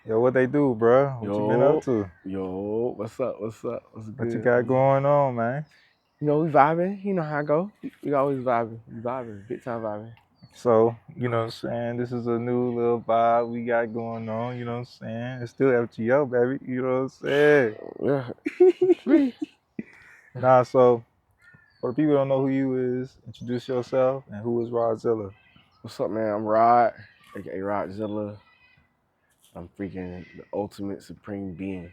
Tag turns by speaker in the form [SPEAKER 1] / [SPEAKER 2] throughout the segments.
[SPEAKER 1] Yo, what they do, bro? What you been up to?
[SPEAKER 2] Yo, what's up? What's up? What's
[SPEAKER 1] What you
[SPEAKER 2] good?
[SPEAKER 1] got going on, man?
[SPEAKER 2] You know, we vibing. You know how I go. We always vibing. We vibing. Big time vibing.
[SPEAKER 1] So, you know what I'm saying? This is a new little vibe we got going on, you know what I'm saying? It's still FTO, baby, you know what I'm saying?
[SPEAKER 2] Yeah.
[SPEAKER 1] Nah, so, for the people who don't know who you is, introduce yourself, and who is Rodddzilla?
[SPEAKER 2] What's up, man? I'm Rod, aka Rodddzilla. I'm freaking the ultimate supreme being.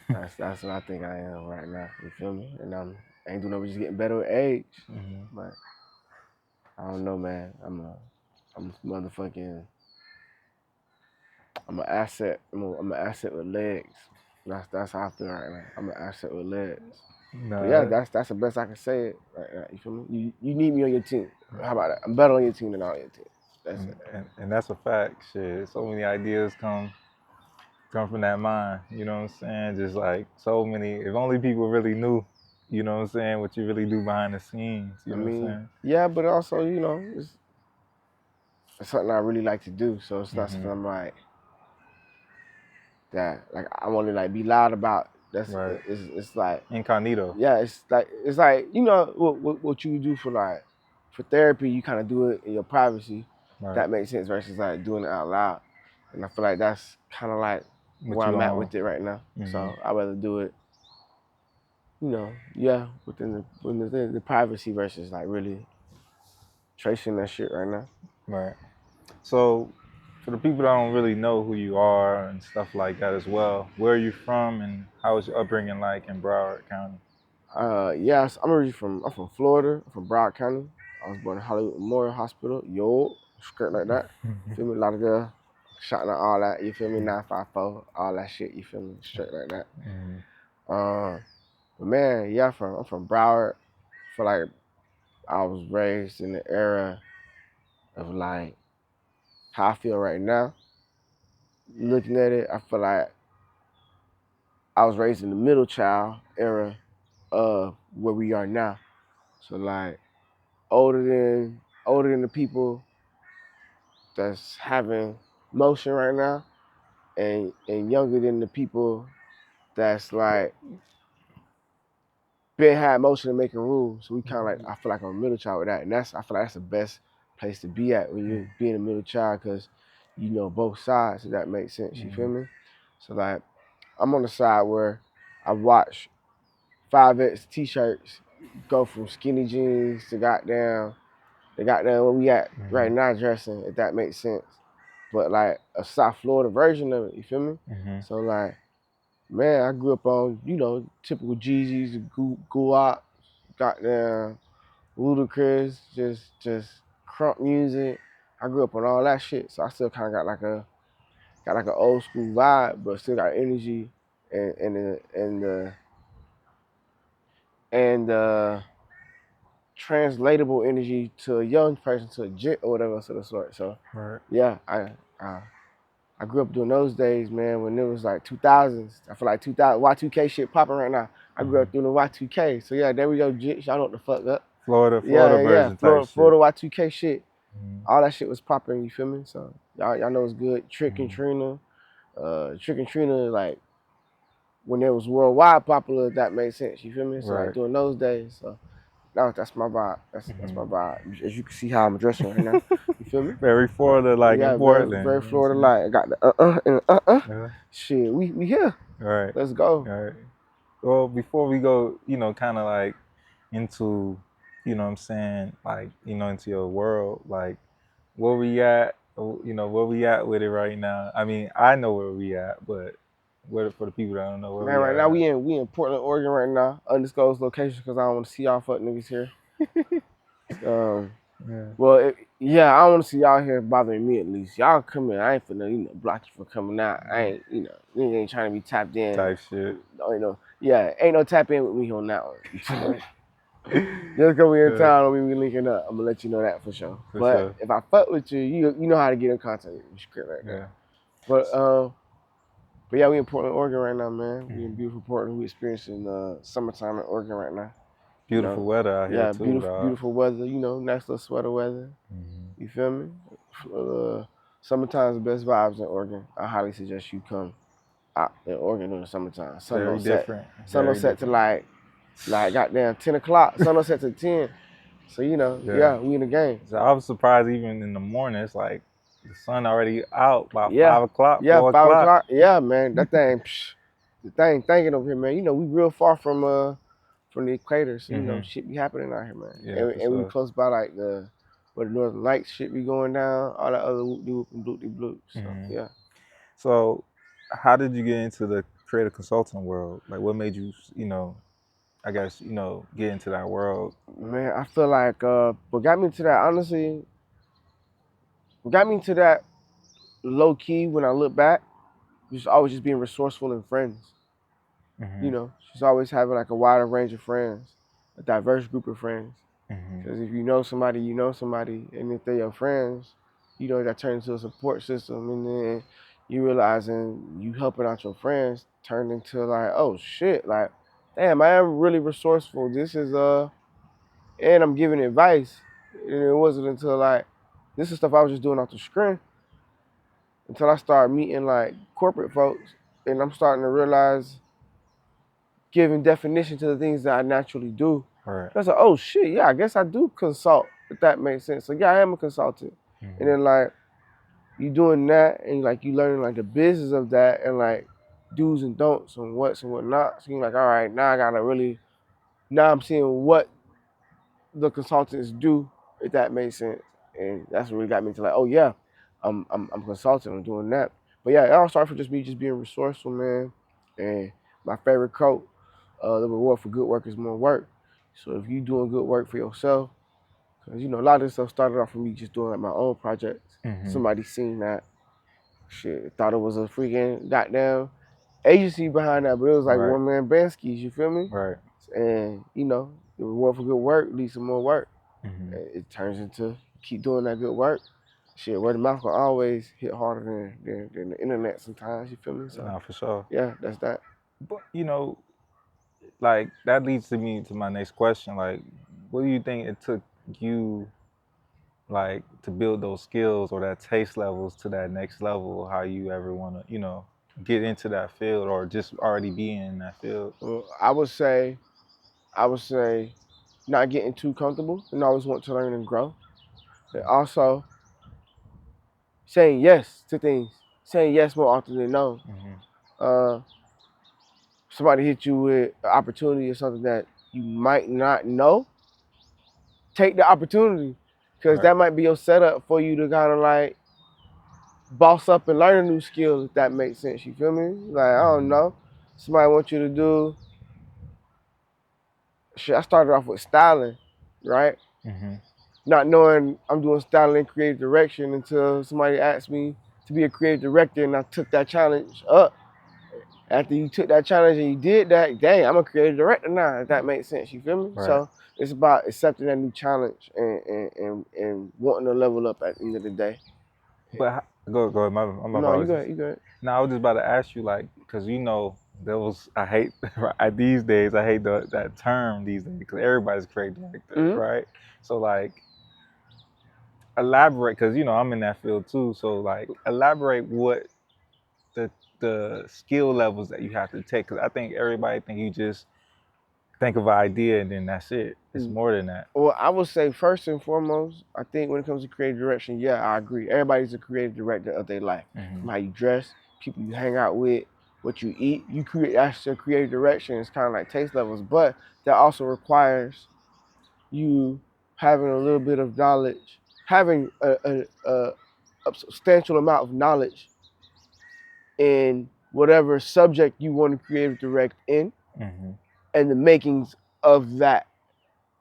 [SPEAKER 2] That's what I think I am right now. You feel me? And I ain't doing nothing, just getting better with age. But I don't know, man. I'm motherfucking. I'm an asset. I'm an asset with legs. That's how I feel right now. I'm an asset with legs.
[SPEAKER 1] Nah,
[SPEAKER 2] But yeah, that's the best I can say it right now. You feel me? You need me on your team. How about that? I'm better on your team than on your team. That's it.
[SPEAKER 1] and that's a fact, shit. So many ideas come from that mind, you know what I'm saying? Just like so many, if only people really knew, you know what I'm saying, what you really do behind the scenes, you know what I'm saying?
[SPEAKER 2] Yeah, but also, it's something I really like to do. So it's not something I'm like that. Like I want to like be loud about. That's
[SPEAKER 1] Right.
[SPEAKER 2] it's like
[SPEAKER 1] Incognito.
[SPEAKER 2] yeah. It's like what you do for therapy. You kind of do it in your privacy.
[SPEAKER 1] Right.
[SPEAKER 2] That makes sense versus like doing it out loud. And I feel like that's kind of like where I'm at with it right now. So I'd rather do it, within the privacy versus like really tracing that shit right now.
[SPEAKER 1] Right. So for the people that don't really know who you are and stuff like that as well, where are you from and how was your upbringing like in Broward County?
[SPEAKER 2] Yes, I'm from Florida. I'm from Broward County. I was born in Hollywood Memorial Hospital. Yo, skirt like that. Feel me? A lot of girls shouting out all that. You feel me? 954, all that shit. You feel me? Straight like that. But man, yeah, I'm from Broward. I feel like I was raised in the era of like how I feel right now. Looking at it, I feel like I was raised in the middle child era of where we are now. So like older than the people that's having motion right now, and younger than the people that's like been had motion and making rules. So we kind of like I feel like I'm a middle child with that, and I feel like that's the best place to be at when you're being a middle child because you know both sides. If that makes sense, you feel me? So like I'm on the side where I watch 5X t-shirts go from skinny jeans to goddamn where we at right now dressing, if that makes sense. But like a South Florida version of it, you feel me? So like, man, I grew up on, typical Jeezys, Guap, goddamn Ludacris, just crunk music. I grew up on all that shit. So I still kinda got like an old school vibe, but still got energy and translatable energy to a young person, to a jit or whatever of the sort. So yeah, I grew up during those days, man, when it was like 2000s. I feel like 2000 Y2K shit popping right now. I grew up during the Y2K. So yeah, there we go, jit. Y'all know what the fuck up.
[SPEAKER 1] Florida version type shit.
[SPEAKER 2] Florida Y2K shit. All that shit was popping, you feel me? So y'all know it's good. Trick and Trina. Like when it was worldwide popular, if that made sense, you feel me? So like during those days. So that's my vibe. That's my vibe. As you can see how I'm dressing right now. You feel me?
[SPEAKER 1] Very Florida like in Portland.
[SPEAKER 2] Very Florida like. I got the
[SPEAKER 1] Yeah.
[SPEAKER 2] Shit, we here.
[SPEAKER 1] Right.
[SPEAKER 2] Let's go.
[SPEAKER 1] Right. Well, before we go, kind of like into, what I'm saying, like, into your world, like, where we at, where we at with it right now. I mean, I know where we at, but for the people that don't know where
[SPEAKER 2] Man,
[SPEAKER 1] we
[SPEAKER 2] right
[SPEAKER 1] at.
[SPEAKER 2] now we in Portland, Oregon right now. Undisclosed location because I don't want to see y'all fuck niggas here. Well, I don't want to see y'all here bothering me at least. Y'all come in, I ain't finna, block you from coming out. I ain't, nigga ain't trying to be tapped in.
[SPEAKER 1] Type shit.
[SPEAKER 2] Ain't no tap in with me on that one. Just because we in town don't mean we linking up. I'm gonna let you know that for sure. But if I fuck with you, you know how to get in contact with me. Script right there. But yeah, we in Portland, Oregon right now, man. We in beautiful Portland. We experiencing summertime in Oregon right now.
[SPEAKER 1] Beautiful weather out here too.
[SPEAKER 2] Beautiful weather. Nice little sweater weather. You feel me? Summertime's the best vibes in Oregon. I highly suggest you come out in Oregon during the summertime. Sun
[SPEAKER 1] Very
[SPEAKER 2] don't set.
[SPEAKER 1] different.
[SPEAKER 2] Sun don't
[SPEAKER 1] Very
[SPEAKER 2] set to
[SPEAKER 1] different.
[SPEAKER 2] like goddamn 10 o'clock. Sun don't set to 10. So
[SPEAKER 1] Yeah.
[SPEAKER 2] we in the game.
[SPEAKER 1] So I was surprised even in the morning. It's like the sun already out by
[SPEAKER 2] Yeah.
[SPEAKER 1] 5 o'clock,
[SPEAKER 2] Yeah,
[SPEAKER 1] 4 o'clock.
[SPEAKER 2] 5 o'clock. Yeah, man. That thing the thing thinking over here, man. We real far from the equator, so
[SPEAKER 1] Mm-hmm.
[SPEAKER 2] shit be happening out here, man.
[SPEAKER 1] Yeah, for
[SPEAKER 2] And we
[SPEAKER 1] sure.
[SPEAKER 2] close by like where the Northern Lights shit be going down, all that other whoop de whoop and bloop de bloop. So
[SPEAKER 1] Mm-hmm.
[SPEAKER 2] yeah.
[SPEAKER 1] So, how did you get into the creative consulting world? Like, what made you, I guess, get into that world?
[SPEAKER 2] Man, I feel like what got me to that, honestly, what got me to that low key when I look back, just always just being resourceful and friends.
[SPEAKER 1] Mm-hmm.
[SPEAKER 2] Just always having like a wider range of friends, a diverse group of friends.
[SPEAKER 1] Mm-hmm.
[SPEAKER 2] Because if you know somebody, and if they're your friends, that turns into a support system, and then you realizing you helping out your friends turned into like, oh shit, like, damn, I am really resourceful. This is and I'm giving advice, and it wasn't until like this is stuff I was just doing off the screen until I started meeting like corporate folks, and I'm starting to realize giving definition to the things that I naturally do.
[SPEAKER 1] Right.
[SPEAKER 2] I was like, oh shit, yeah, I guess I do consult, if that makes sense. So yeah, I am a consultant.
[SPEAKER 1] Mm-hmm.
[SPEAKER 2] And then like you doing that and like you learning like the business of that and like do's and don'ts and what's and whatnot. So you're like, all right, now I'm seeing what the consultants do, if that makes sense. And that's what really got me to like, oh yeah, I'm consulting, I'm doing that. But yeah, it all started from just me just being resourceful, man. And my favorite quote, the reward for good work is more work. So if you doing good work for yourself, because a lot of this stuff started off from me just doing like my own projects.
[SPEAKER 1] Mm-hmm.
[SPEAKER 2] Somebody seen that shit, thought it was a freaking goddamn agency behind that, but it was like
[SPEAKER 1] Right.
[SPEAKER 2] one man band skis, you feel me?
[SPEAKER 1] Right.
[SPEAKER 2] And the reward for good work leads to more work.
[SPEAKER 1] Mm-hmm.
[SPEAKER 2] It turns into keep doing that good work. Shit, word of mouth will always hit harder than the internet sometimes, you feel me? So
[SPEAKER 1] Nah, for sure.
[SPEAKER 2] yeah, that's that.
[SPEAKER 1] But like that leads me to my next question. Like, what do you think it took you, like, to build those skills or that taste levels to that next level? How you ever want to, get into that field or just already being in that field?
[SPEAKER 2] Well, I would say not getting too comfortable and always want to learn and grow. And also saying yes to things, saying yes more often than no.
[SPEAKER 1] Mm-hmm.
[SPEAKER 2] Uh, Somebody hit you with an opportunity or something that you might not know, take the opportunity because
[SPEAKER 1] Right.
[SPEAKER 2] that might be your setup for you to kind of like boss up and learn a new skill, if that makes sense. You feel me? Like, I don't
[SPEAKER 1] Mm-hmm.
[SPEAKER 2] know. Somebody wants you to do shit. I started off with styling, right?
[SPEAKER 1] Mm-hmm.
[SPEAKER 2] Not knowing I'm doing styling and creative direction until somebody asked me to be a creative director and I took that challenge up. After you took that challenge and you did that, dang, I'm a creative director now, if that makes sense. You feel me?
[SPEAKER 1] Right.
[SPEAKER 2] So it's about accepting that new challenge and wanting to level up at the end of the day.
[SPEAKER 1] But go ahead. My
[SPEAKER 2] No, you go
[SPEAKER 1] apologies.
[SPEAKER 2] ahead, you go ahead.
[SPEAKER 1] Now I was just about to ask you, like, because those I hate these days. I hate that term these days because everybody's creative director,
[SPEAKER 2] Mm-hmm.
[SPEAKER 1] right? So like, elaborate because I'm in that field too. So like, elaborate what the the skill levels that you have to take because I think everybody think you just think of an idea and then that's it. It's more than that.
[SPEAKER 2] Well, I would say first and foremost, I think when it comes to creative direction, yeah, I agree. Everybody's a creative director of their life.
[SPEAKER 1] Mm-hmm.
[SPEAKER 2] From how you dress, people you hang out with, what you eat, you create. That's your creative direction. It's kind of like taste levels, but that also requires you having a little bit of knowledge, having a substantial amount of knowledge in whatever subject you want to creative direct in,
[SPEAKER 1] Mm-hmm.
[SPEAKER 2] and the makings of that,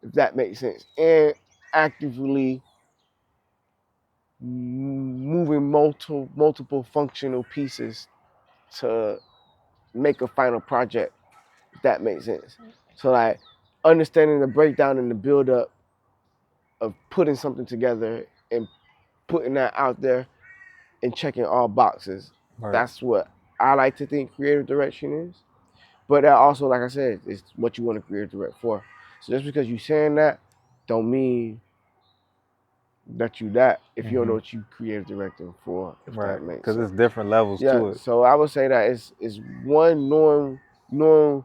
[SPEAKER 2] if that makes sense, and actively moving multiple functional pieces to make a final project, if that makes sense. So like understanding the breakdown and the build up of putting something together and putting that out there and checking all boxes.
[SPEAKER 1] Right.
[SPEAKER 2] That's what I like to think creative direction is. But that also, like I said, is what you want to creative direct for. So just because you're saying that don't mean let you that if you don't know what you creative directing for, if
[SPEAKER 1] Right.
[SPEAKER 2] that makes
[SPEAKER 1] Because
[SPEAKER 2] sense.
[SPEAKER 1] it's different levels
[SPEAKER 2] Yeah,
[SPEAKER 1] to it.
[SPEAKER 2] so I would say that it's one, knowing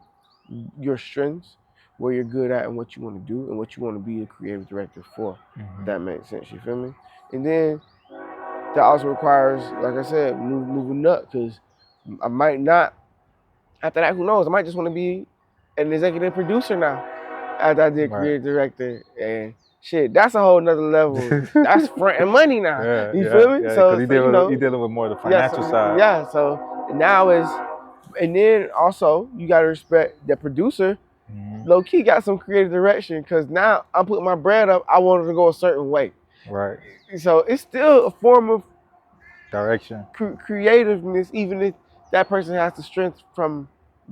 [SPEAKER 2] your strengths, where you're good at and what you want to do and what you want to be a creative director for. If that makes sense, you feel me? And then that also requires, like I said, moving up, because I might not, after that, who knows, I might just want to be an executive producer now after I did
[SPEAKER 1] Right.
[SPEAKER 2] creative director, and shit, that's a whole nother level. That's fronting money now.
[SPEAKER 1] Yeah,
[SPEAKER 2] You
[SPEAKER 1] yeah,
[SPEAKER 2] feel me?
[SPEAKER 1] yeah.
[SPEAKER 2] So,
[SPEAKER 1] Because
[SPEAKER 2] so you know,
[SPEAKER 1] you're dealing with more of the
[SPEAKER 2] yeah,
[SPEAKER 1] financial side.
[SPEAKER 2] yeah. So now is, and then also you gotta respect the producer. Low key got some creative direction, because now I'm putting my brand up. I want it to go a certain way.
[SPEAKER 1] Right.
[SPEAKER 2] So it's still a form of
[SPEAKER 1] Direction.
[SPEAKER 2] creativeness, even if that person has the strength from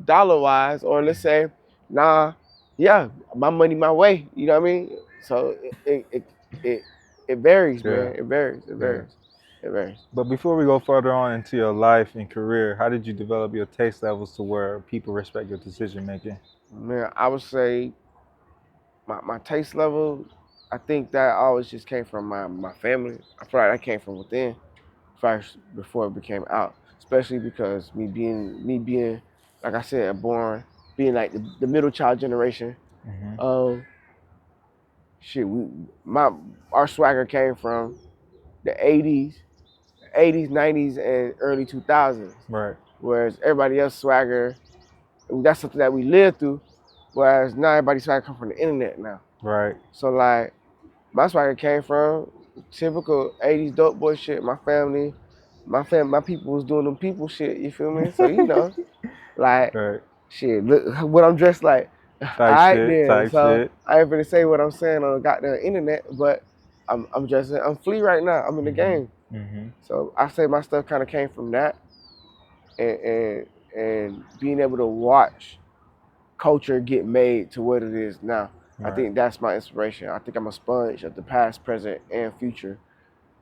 [SPEAKER 2] dollar wise, or let's say, nah, yeah, my money my way. You know what I mean? So it varies,
[SPEAKER 1] Yeah.
[SPEAKER 2] man. It varies. It
[SPEAKER 1] Yeah.
[SPEAKER 2] varies. It varies.
[SPEAKER 1] But before we go further on into your life and career, how did you develop your taste levels to where people respect your decision making?
[SPEAKER 2] Man, I would say my taste level, I think that always just came from my family. I feel like that came from within first before it became out. Especially because me being like I said, born being like the middle child generation. Shit, our swagger came from the 80s, 90s, and early 2000s.
[SPEAKER 1] Right.
[SPEAKER 2] Whereas everybody else swagger, that's something that we lived through. Whereas now everybody's swagger come from the internet now.
[SPEAKER 1] Right.
[SPEAKER 2] So like, my swagger came from typical 80s dope boy shit. My people was doing them people shit. You feel me? So you know, like,
[SPEAKER 1] Right.
[SPEAKER 2] shit, look what I'm dressed like.
[SPEAKER 1] Type
[SPEAKER 2] Alright
[SPEAKER 1] shit.
[SPEAKER 2] then.
[SPEAKER 1] Type
[SPEAKER 2] So
[SPEAKER 1] shit.
[SPEAKER 2] I ain't gonna say what I'm saying on the goddamn internet, but I'm dressing. I'm free right now. I'm in the game. So I say my stuff kind of came from that, and being able to watch culture get made to what it is now. I
[SPEAKER 1] Right.
[SPEAKER 2] think that's my inspiration. I think I'm a sponge of the past, present, and future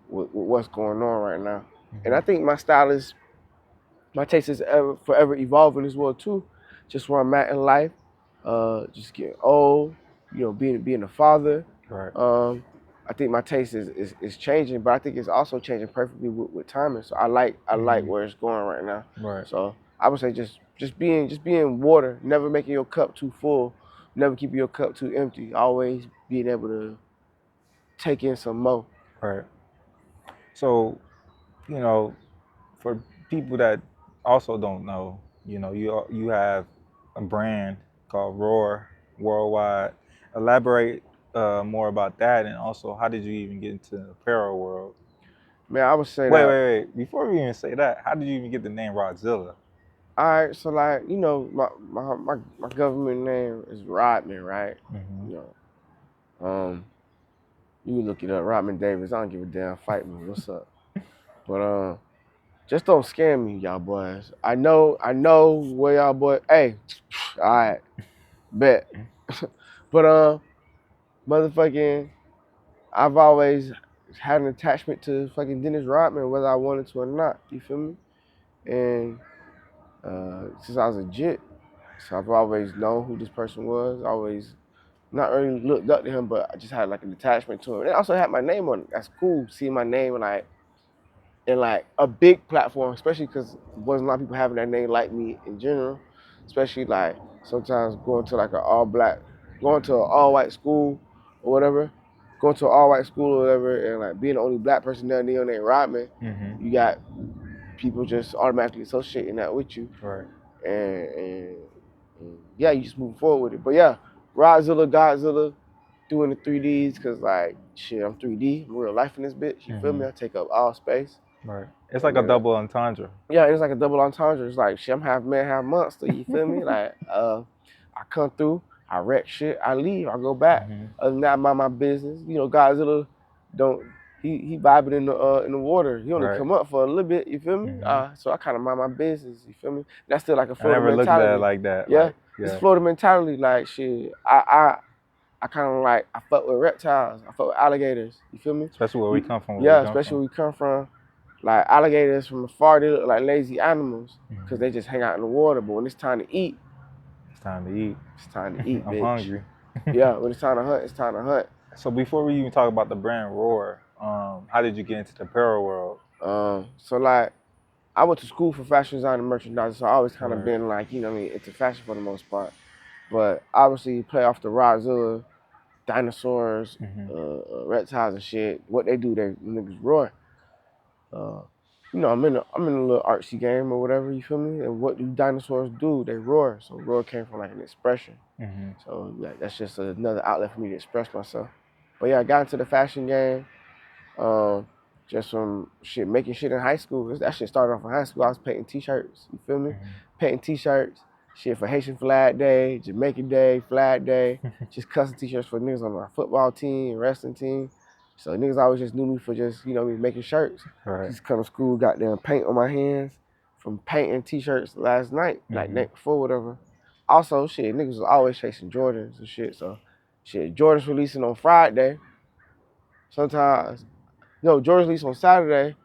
[SPEAKER 2] with what's going on right now. And I think my taste is forever evolving as well too. Just where I'm at in life, just getting old, you know, being a father.
[SPEAKER 1] Right.
[SPEAKER 2] I think my taste is changing, but I think it's also changing perfectly with timing. So I like where it's going right now.
[SPEAKER 1] Right.
[SPEAKER 2] So I would say just being water, never making your cup too full, never keeping your cup too empty. Always being able to take in some more.
[SPEAKER 1] Right. So, you know, for people that also don't know, you have a brand called Roarr Worldwide. Elaborate more about that, and also how did you even get into the apparel world?
[SPEAKER 2] Man, I would say
[SPEAKER 1] Wait,
[SPEAKER 2] that.
[SPEAKER 1] wait. Before we even say that, how did you even get the name Rodddzilla?
[SPEAKER 2] All right, so like, you know, my government name is Rodman, right? You know, you can look it up, Rodman Davis. I don't give a damn. Fight me, what's up? But just don't scam me, y'all boys. I know where y'all boys. Hey, all right, bet. But motherfucking, I've always had an attachment to fucking Dennis Rodman, whether I wanted to or not. You feel me? And since I was a jit, so I've always known who this person was. Always not really looked up to him, but I just had like an attachment to him. And I also had my name on it. That's cool, seeing my name in like a big platform, especially because wasn't a lot of people having that name like me in general. Especially like sometimes going to like going to an all white school or whatever, going to an all white school or whatever, and like being the only black person there named Rodman, you got people just automatically associating that with you.
[SPEAKER 1] Right.
[SPEAKER 2] And yeah, you just move forward with it. But yeah, Rodddzilla, Godzilla, doing the 3Ds, because like, shit, I'm 3D, I'm real life in this bitch, you feel me? I take up all space.
[SPEAKER 1] Right. It's like a double entendre.
[SPEAKER 2] Yeah, it's like a double entendre. It's like, shit, I'm half man, half monster, you feel me? Like, I come through, I wreck shit, I leave, I go back. Other than that, I mind my business. You know, Godzilla he vibing in the water. He only come up for a little bit, you feel me? So I kind of mind my business, you feel me? That's still like a Florida mentality.
[SPEAKER 1] I never looked at it like that.
[SPEAKER 2] Yeah,
[SPEAKER 1] like,
[SPEAKER 2] it's Florida mentality. Like, shit, I kind of like, I fuck with reptiles, I fuck with alligators, you feel me?
[SPEAKER 1] Especially where we come from.
[SPEAKER 2] Yeah, especially where we come from. Like, alligators from afar, they look like lazy animals because they just hang out in the water. But when it's time to eat,
[SPEAKER 1] it's time to eat.
[SPEAKER 2] It's time to eat,
[SPEAKER 1] I'm
[SPEAKER 2] bitch.
[SPEAKER 1] hungry.
[SPEAKER 2] Yeah, when it's time to hunt, it's time to hunt.
[SPEAKER 1] So before we even talk about the brand Roarr, how did you get into the apparel world?
[SPEAKER 2] So like I went to school for fashion design and merchandising, so I always kind of
[SPEAKER 1] Right.
[SPEAKER 2] been like, you know what I mean, into fashion for the most part. But obviously play off the Rodddzilla, dinosaurs, reptiles and shit. What they do, they niggas roar. You know, I'm in a little artsy game or whatever, you feel me? And what do dinosaurs do? They roar. So roar came from like an expression. So yeah, that's just another outlet for me to express myself. But yeah, I got into the fashion game. Just from shit, making shit in high school. That shit started off in high school. I was painting t-shirts, you feel me? Painting t-shirts, shit for Haitian Flag Day, Jamaican Day, Flag Day, just custom t-shirts for niggas on my football team, wrestling team. So niggas always just knew me for just, you know, me making shirts.
[SPEAKER 1] Right.
[SPEAKER 2] Just come to school, got them paint on my hands from painting t-shirts last night, like night before, whatever. Also, shit, niggas was always chasing Jordans and shit. So, shit, Jordans releasing on Friday. Sometimes, Jordans release on Saturday.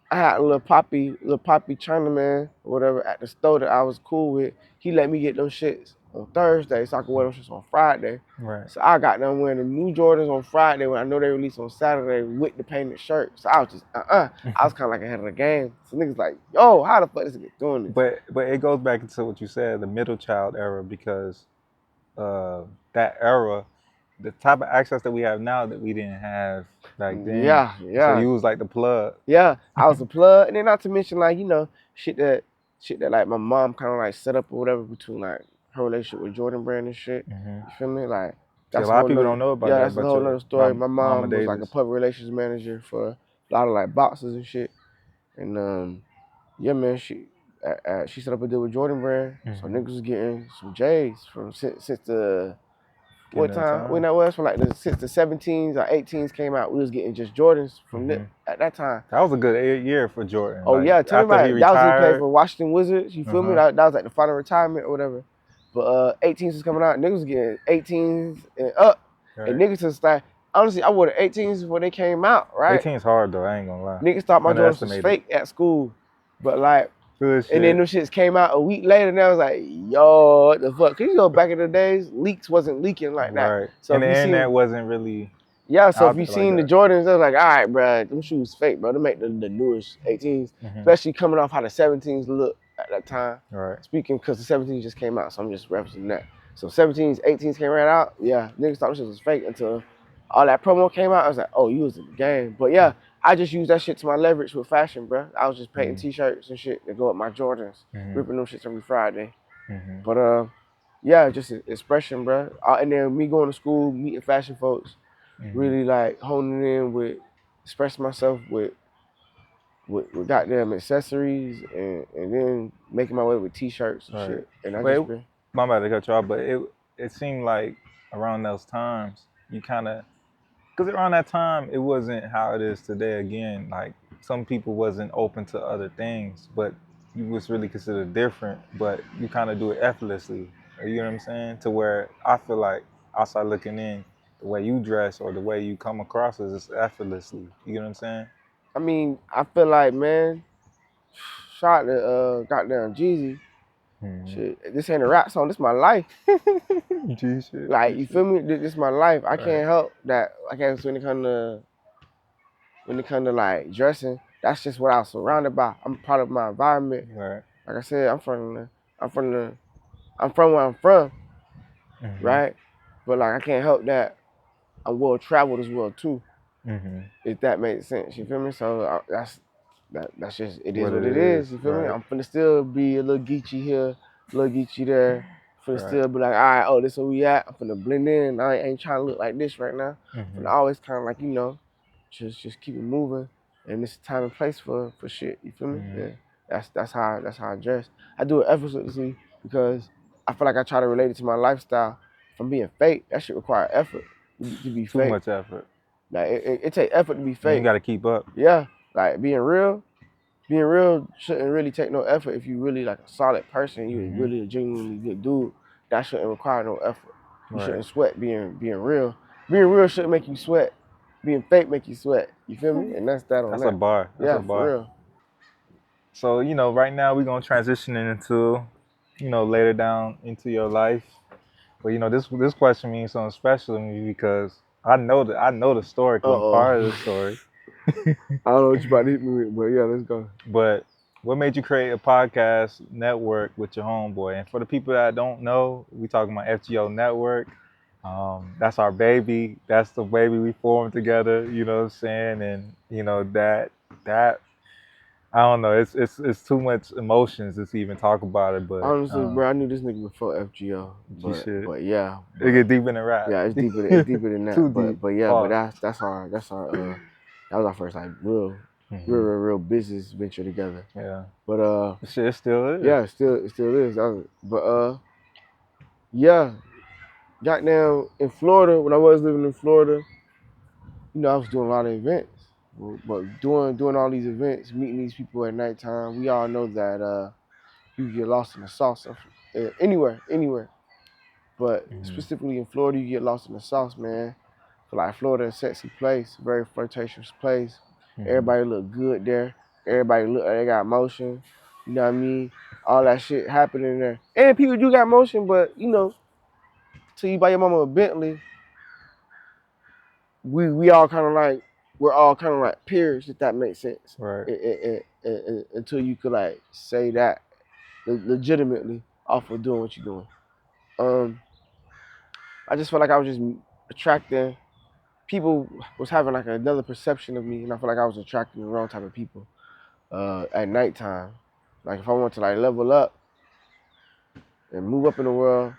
[SPEAKER 2] I had a little poppy Chinaman or whatever at the store that I was cool with. He let me get those shits on Thursday so I could wear those shits on Friday.
[SPEAKER 1] Right.
[SPEAKER 2] So I got them wearing the new Jordans on Friday when I know they released on Saturday with the painted shirt. So I was just, I was kind of like ahead of the game. So niggas like, yo, how the fuck this nigga doing this?
[SPEAKER 1] But it goes back into what you said, the middle child era, because that era, the type of access that we have now that we didn't have back then.
[SPEAKER 2] Yeah.
[SPEAKER 1] So you was like the plug.
[SPEAKER 2] Yeah, I was the plug, and then not to mention like shit that like my mom kind of like set up or whatever between like her relationship with Jordan Brand and shit. You feel me? Like
[SPEAKER 1] that's a lot of people don't know about that.
[SPEAKER 2] Yeah, that's a whole other story. My mom was like a
[SPEAKER 1] Davis.
[SPEAKER 2] public relations manager for a lot of like boxers and shit, and yeah, man, she set up a deal with Jordan Brand, so niggas was getting some J's from since the. What time? When that was from like since the 17s or 18s came out, we was getting just Jordans from at that time.
[SPEAKER 1] That was a good year for Jordan.
[SPEAKER 2] Oh like, yeah, tell me about it. That was he played for Washington Wizards. You feel me? That was like the final retirement or whatever. But 18s was coming out. Niggas was getting 18s and up, and niggas was like, honestly, I wore the 18s before they came out. Right?
[SPEAKER 1] 18s hard though. I ain't gonna lie.
[SPEAKER 2] Niggas thought my Jordans was fake at school, but like. And then them shits came out a week later, and I was like, yo, what the fuck? Cause back in the days, leaks wasn't leaking like that.
[SPEAKER 1] Right. So and the internet wasn't really.
[SPEAKER 2] Yeah, so if you seen the Jordans, I was like, all right, bro, them shoes fake, bro. They make the newest 18s, especially coming off how the 17s look at that time.
[SPEAKER 1] Right.
[SPEAKER 2] Speaking, because the 17s just came out, so I'm just referencing that. So 17s, 18s came right out. Yeah, niggas thought shit was fake until all that promo came out. I was like, oh, you was in the game. But yeah, I just used that shit to my leverage with fashion, bro. I was just painting t-shirts and shit that go with my Jordans, ripping them shits every Friday. But yeah, just expression, bro. And then me going to school, meeting fashion folks, really like honing in with expressing myself with goddamn accessories, and then making my way with t-shirts and shit. And
[SPEAKER 1] my bad to cut you off, but it seemed like around those times you kind of. Because around that time, it wasn't how it is today. Again, like some people wasn't open to other things, but you was really considered different. But you kind of do it effortlessly. You know what I'm saying? To where I feel like outside looking in, the way you dress or the way you come across is just effortlessly. You know what I'm saying?
[SPEAKER 2] I mean, I feel like, man, shout out to goddamn Jeezy. Shit, this ain't a rap song. This my life.
[SPEAKER 1] Shit.
[SPEAKER 2] Like, you feel me? This is my life. I can't help that. I can't when it come to like dressing. That's just what I was surrounded by. I'm part of my environment.
[SPEAKER 1] Right.
[SPEAKER 2] Like I said, I'm from where I'm from. Right. But like I can't help that I'm well traveled as well too. If that makes sense, you feel me? So that's just it is what it is. You feel me? I'm finna still be a little geeky here, a little geeky there. Finna still be like, all right, oh, this where we at. I'm finna blend in. I ain't trying to look like this right now. Finna always kind of like just keep it moving. And it's time and place for shit. You feel me? Yeah. That's how I dress. I do it effortlessly because I feel like I try to relate it to my lifestyle. From being fake, that shit require effort to be fake.
[SPEAKER 1] Too much effort.
[SPEAKER 2] Like it take effort to be fake.
[SPEAKER 1] You gotta keep up.
[SPEAKER 2] Yeah, like being real shouldn't really take no effort if you really like a solid person. You really a genuinely good dude. That shouldn't require no effort. You shouldn't sweat being real. Being real shouldn't make you sweat. Being fake make you sweat. You feel me? And that's that on that.
[SPEAKER 1] That's a bar. That's a bar.
[SPEAKER 2] For real.
[SPEAKER 1] So right now we're gonna transition into, later down into your life. But this question means something special to me because I know the story. 'Cause I'm part of the story.
[SPEAKER 2] I don't know what you about to hit me with, but yeah, let's go.
[SPEAKER 1] But what made you create a podcast network with your homeboy? And for the people that don't know, we talking about FGO Network. That's our baby. That's the baby we formed together. You know what I'm saying? And you know that I don't know. It's too much emotions to even talk about it. But
[SPEAKER 2] Honestly, bro, I knew this nigga before FGO,
[SPEAKER 1] you should.
[SPEAKER 2] but yeah,
[SPEAKER 1] It get deep in the rap.
[SPEAKER 2] yeah, it's deeper than that.
[SPEAKER 1] Too deep.
[SPEAKER 2] But yeah, but
[SPEAKER 1] Pause.
[SPEAKER 2] that's our that was our first like real business venture together.
[SPEAKER 1] Yeah.
[SPEAKER 2] But
[SPEAKER 1] Shit still is.
[SPEAKER 2] yeah, it still is. But yeah, goddamn in Florida when I was living in Florida, you know, I was doing a lot of events. But doing all these events, meeting these people at nighttime, we all know that you get lost in the sauce anywhere. But specifically in Florida, you get lost in the sauce, man. For like Florida, a sexy place, very flirtatious place. Everybody look good there. Everybody look like they got motion. You know what I mean? All that shit happening there. And people do got motion, but you know, till you buy your mama a Bentley, we all kind of like we're all kind of like peers, if that makes sense.
[SPEAKER 1] Right.
[SPEAKER 2] Until you could like say that legitimately off of doing what you're doing. I just felt like I was just attracting people was having like another perception of me, and I feel like I was attracting the wrong type of people at nighttime. Like if I want to like level up and move up in the world,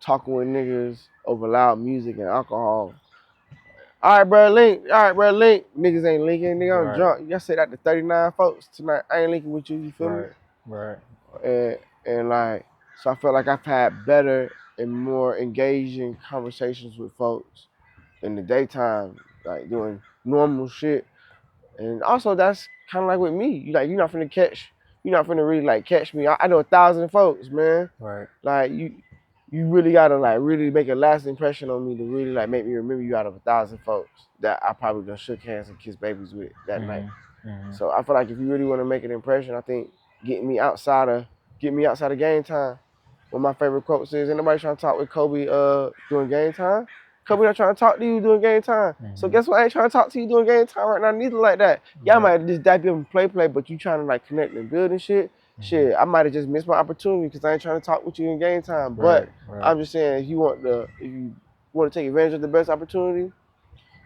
[SPEAKER 2] talking with niggas over loud music and alcohol. All right, bro, link. All right, bro, link. Niggas ain't linking. Nigga, I'm drunk. Y'all say that to 39 folks tonight. I ain't linking with you. You feel me?
[SPEAKER 1] Right.
[SPEAKER 2] And like, so I felt like I've had better and more engaging conversations with folks in the daytime, like doing normal shit. And also that's kind of like with me. You're not finna really like catch me. I know 1,000 folks, man.
[SPEAKER 1] Right.
[SPEAKER 2] Like you really gotta like really make a lasting impression on me to really like make me remember you out of 1,000 folks that I probably done shook hands and kissed babies with that night. So I feel like if you really want to make an impression, I think get me outside of game time. One of my favorite quotes is, "Ain't nobody trying to talk with Kobe during game time. Kobe not trying to talk to you during game time. So guess what? I ain't trying to talk to you during game time right now neither like that. Y'all might have just dap you up and play, but you trying to like connect and build and shit. Shit, I might have just missed my opportunity because I ain't trying to talk with you in game time. But I'm just saying, if you want to take advantage of the best opportunity,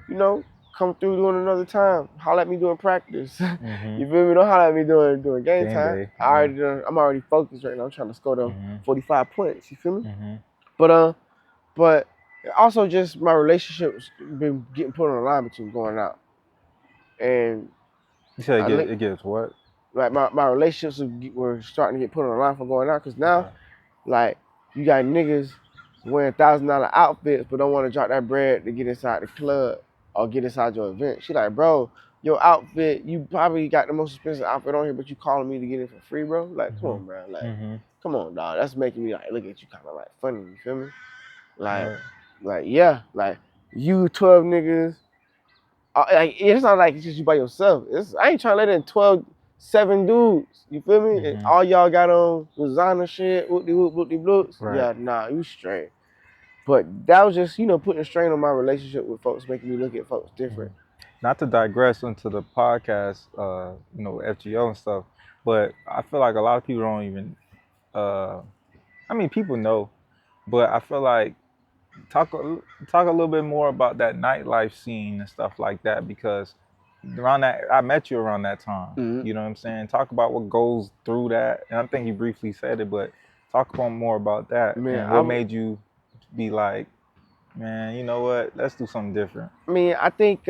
[SPEAKER 2] you know, come through doing another time. Holler at me doing practice. You feel me? Don't holler at me doing game time.
[SPEAKER 1] Day.
[SPEAKER 2] I'm already focused right now. I'm trying to score them 45 points. You feel me? But also just my relationships been getting put on the line between going out. And
[SPEAKER 1] you said it gets what?
[SPEAKER 2] Like my relationships were starting to get put on the line for going out because now, like, you got niggas wearing $1,000 outfits but don't want to drop that bread to get inside the club or get inside your event. She like, bro, your outfit, you probably got the most expensive outfit on here, but you calling me to get it for free, bro? Like, come on, bro. Like, come on, dog. That's making me like look at you kind of like funny. You feel me? Like yeah, like you 12 niggas. Like it's not like it's just you by yourself. I ain't trying to let in 7 dudes. You feel me? And all y'all got on designer shit, whoop-de-bloops. Yeah, nah, you straight. But that was just, putting a strain on my relationship with folks, making me look at folks different.
[SPEAKER 1] Not to digress into the podcast, FGO and stuff, but I feel like a lot of people don't even, people know, but I feel like talk a little bit more about that nightlife scene and stuff like that, because around that, I met you around that time. You know what I'm saying? Talk about what goes through that. And I think you briefly said it, but talk more about that. Man, and what made you be like, man, you know what? Let's do something different.
[SPEAKER 2] I mean, I think,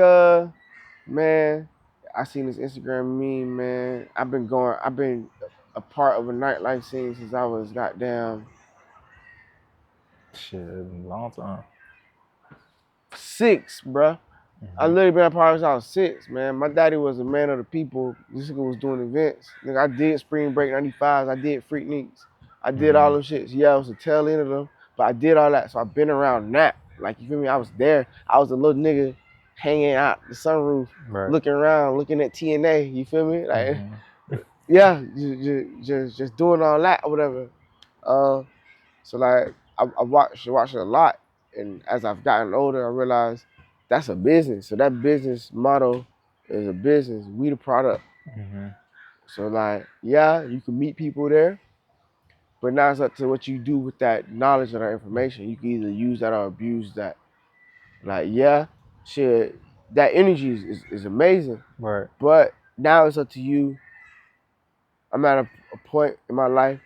[SPEAKER 2] man, I seen this Instagram meme, man. I've been a part of a nightlife scene since I was goddamn.
[SPEAKER 1] Shit, a long time.
[SPEAKER 2] 6, bruh. I literally been a part since I was 6, man. My daddy was a man of the people. This nigga was doing events. Nigga, I did Spring Break 95s. I did Freakniks. I did all them shits. Yeah, I was the tail end of them, but I did all that. So I've been around that. Like, you feel me? I was there. I was a little nigga hanging out the sunroof, looking around, looking at TNA. You feel me? Like, yeah, just doing all that or whatever. So like, I watched it a lot, and as I've gotten older, I realized that's a business. So that business model is a business. We the product.
[SPEAKER 1] Mm-hmm.
[SPEAKER 2] So like, yeah, you can meet people there, but now it's up to what you do with that knowledge and that information. You can either use that or abuse that. Like, yeah, shit, that energy is amazing.
[SPEAKER 1] Right.
[SPEAKER 2] But now it's up to you. I'm at a point in my life,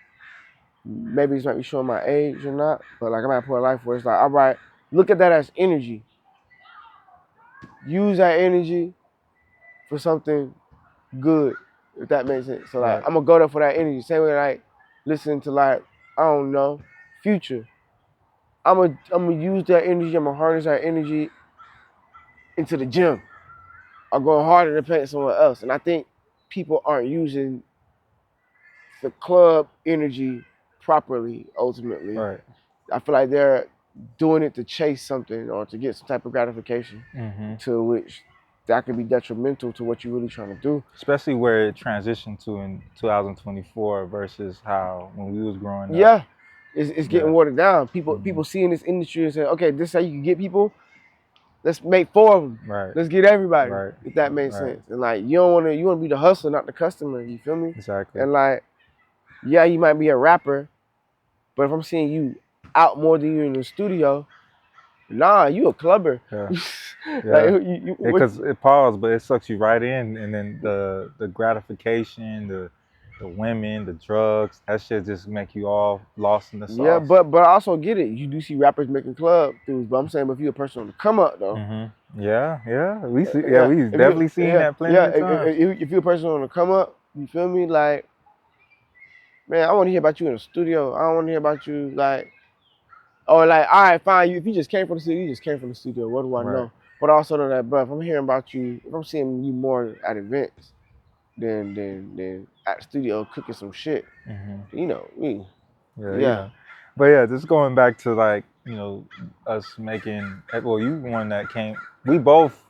[SPEAKER 2] maybe this might be showing my age or not, but like I'm at a point in life where it's like, all right, look at that as energy. Use that energy for something good, if that makes sense. So like
[SPEAKER 1] Right.
[SPEAKER 2] I'm gonna go there for that energy. Same way like listening to like, I don't know, Future. I'm gonna use that energy, I'm gonna harness that energy into the gym. I'm going harder to paint somewhere else. And I think people aren't using the club energy properly ultimately.
[SPEAKER 1] Right.
[SPEAKER 2] I feel like they're doing it to chase something or to get some type of gratification,
[SPEAKER 1] Mm-hmm.
[SPEAKER 2] to which that could be detrimental to what you're really trying to do.
[SPEAKER 1] Especially where it transitioned to in 2024 versus how when we was growing up.
[SPEAKER 2] Yeah, it's getting
[SPEAKER 1] Yeah.
[SPEAKER 2] watered down. People
[SPEAKER 1] Mhm.
[SPEAKER 2] see in this industry and say, okay, this is how you can get people. Let's make 4 of them.
[SPEAKER 1] Right.
[SPEAKER 2] Let's get everybody.
[SPEAKER 1] Right.
[SPEAKER 2] If that makes
[SPEAKER 1] Right.
[SPEAKER 2] sense. And like you want to be the hustler, not the customer. You feel me?
[SPEAKER 1] Exactly.
[SPEAKER 2] And like, yeah, you might be a rapper, but if I'm seeing you out more than you in the studio, nah, you a clubber.
[SPEAKER 1] Yeah.
[SPEAKER 2] Like,
[SPEAKER 1] Yeah. Because it paused, but it sucks you right in, and then the gratification, the women, the drugs, that shit just make you all lost in the
[SPEAKER 2] yeah,
[SPEAKER 1] sauce.
[SPEAKER 2] but I also get it. You do see rappers making club dudes, but I'm saying if you're a person on the come up though,
[SPEAKER 1] Mm-hmm. Yeah, yeah, we see. Yeah,
[SPEAKER 2] yeah,
[SPEAKER 1] we
[SPEAKER 2] if you,
[SPEAKER 1] definitely seen
[SPEAKER 2] yeah,
[SPEAKER 1] that plenty
[SPEAKER 2] yeah,
[SPEAKER 1] of times.
[SPEAKER 2] if you're a person on the come up, you feel me? Like, man, I want to hear about you in the studio. I don't want to hear about you like, or like, all right, fine. If you just came from the studio, you just came from the studio. What do I
[SPEAKER 1] Right.
[SPEAKER 2] know? But I also know that, bro, if I'm hearing about you, if I'm seeing you more at events than at the studio cooking some shit,
[SPEAKER 1] Mm-hmm.
[SPEAKER 2] you know,
[SPEAKER 1] Yeah,
[SPEAKER 2] yeah.
[SPEAKER 1] But yeah, just going back to like us making. Well, you one that came. We both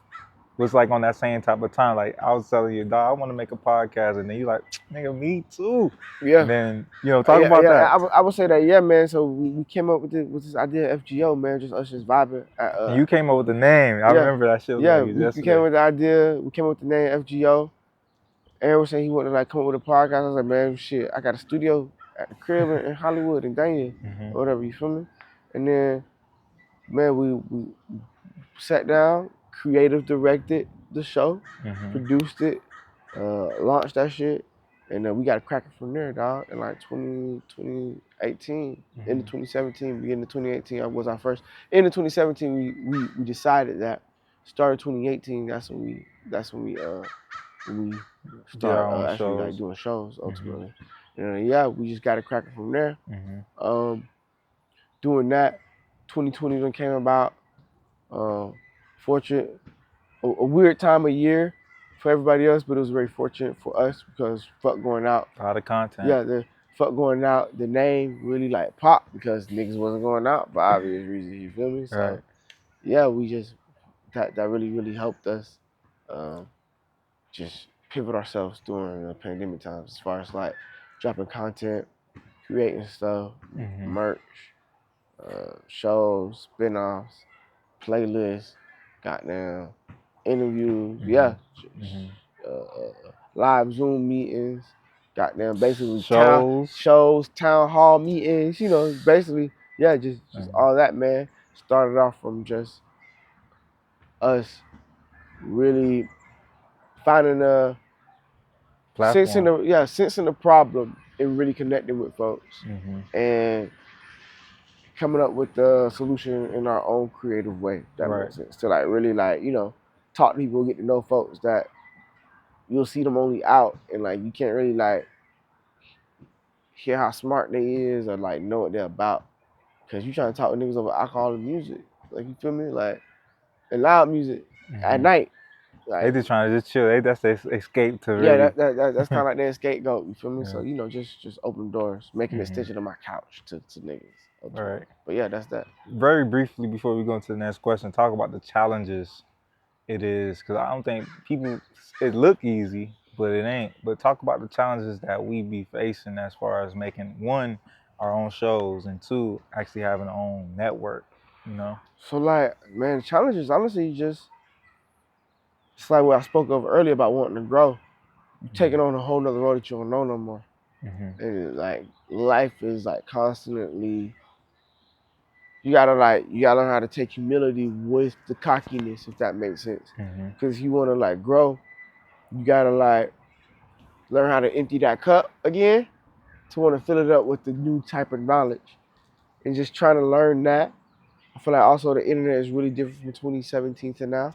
[SPEAKER 1] was like on that same type of time. Like I was telling you, dog, I want to make a podcast, and then you like, nigga, me too.
[SPEAKER 2] Yeah.
[SPEAKER 1] And then talk
[SPEAKER 2] Yeah,
[SPEAKER 1] about that.
[SPEAKER 2] I would say that, yeah, man. So we came up with this idea of FGO, man, just us just vibing.
[SPEAKER 1] And you came up with the name. I
[SPEAKER 2] Yeah,
[SPEAKER 1] remember that shit was
[SPEAKER 2] yeah.
[SPEAKER 1] like
[SPEAKER 2] We came
[SPEAKER 1] yesterday.
[SPEAKER 2] up with the idea. We came up with the name FGO. Aaron was saying he wanted to like come up with a podcast. I was like, man, shit, I got a studio at the crib in Hollywood in Dania
[SPEAKER 1] Mm-hmm.
[SPEAKER 2] or whatever. You feel me? And then, man, we sat down, creative directed the show,
[SPEAKER 1] Mm-hmm.
[SPEAKER 2] produced it, launched that shit, and then we got to crack it from there, dog. In like 2018,
[SPEAKER 1] Mm-hmm.
[SPEAKER 2] into 2017, beginning of 2018, was our first. Into 2017, we decided that. Started 2018. That's when we
[SPEAKER 1] Did our
[SPEAKER 2] start
[SPEAKER 1] own
[SPEAKER 2] actually like
[SPEAKER 1] shows.
[SPEAKER 2] doing shows
[SPEAKER 1] Mm-hmm.
[SPEAKER 2] ultimately. And yeah, we just got to crack it from there.
[SPEAKER 1] Mm-hmm.
[SPEAKER 2] Doing that, 2020 then came about. Fortunate, a weird time of year for everybody else, but it was very fortunate for us because fuck going out.
[SPEAKER 1] A lot of content.
[SPEAKER 2] Yeah, the fuck going out. The name really like popped because niggas wasn't going out for obvious reasons. You feel me? So
[SPEAKER 1] Right.
[SPEAKER 2] yeah, we just that really helped us just pivot ourselves during the pandemic times as far as like dropping content, creating stuff,
[SPEAKER 1] Mm-hmm.
[SPEAKER 2] merch, shows, spin-offs, playlists, goddamn interviews,
[SPEAKER 1] Mm-hmm.
[SPEAKER 2] yeah,
[SPEAKER 1] Mm-hmm.
[SPEAKER 2] live Zoom meetings, goddamn basically
[SPEAKER 1] Shows.
[SPEAKER 2] town hall meetings, basically, yeah, just
[SPEAKER 1] Mm-hmm.
[SPEAKER 2] all that, man. Started off from just us really finding a
[SPEAKER 1] Platform.
[SPEAKER 2] sensing the problem and really connecting with folks
[SPEAKER 1] Mm-hmm.
[SPEAKER 2] and coming up with the solution in our own creative way. That
[SPEAKER 1] Right.
[SPEAKER 2] makes sense. To like really like talk to people, get to know folks that you'll see them only out and like you can't really like hear how smart they is or like know what they're about because you trying to talk to niggas over alcohol and music. Like you feel me? Like and loud music at
[SPEAKER 1] Mm-hmm.
[SPEAKER 2] night.
[SPEAKER 1] They
[SPEAKER 2] Like
[SPEAKER 1] just trying to just chill. That's their escape to
[SPEAKER 2] yeah,
[SPEAKER 1] really.
[SPEAKER 2] that's kind of like their scapegoat. You feel me?
[SPEAKER 1] Yeah.
[SPEAKER 2] So just open doors, make an
[SPEAKER 1] Mm-hmm.
[SPEAKER 2] extension of my couch to niggas.
[SPEAKER 1] All right.
[SPEAKER 2] But yeah, that's that.
[SPEAKER 1] Very briefly before we go into the next question, talk about the challenges it is because I don't think people it look easy, but it ain't. But talk about the challenges that we be facing as far as making one our own shows and two actually having our own network.
[SPEAKER 2] So like, man, challenges honestly just Just like what I spoke of earlier about wanting to grow, you
[SPEAKER 1] Mm-hmm.
[SPEAKER 2] taking on a whole nother road that you don't know no more.
[SPEAKER 1] Mm-hmm.
[SPEAKER 2] And like life is like constantly, you gotta learn how to take humility with the cockiness, if that makes sense.
[SPEAKER 1] Mm-hmm.
[SPEAKER 2] Because if you wanna like grow, you gotta like learn how to empty that cup again to want to fill it up with the new type of knowledge. And just trying to learn that. I feel like also the internet is really different from 2017 to now.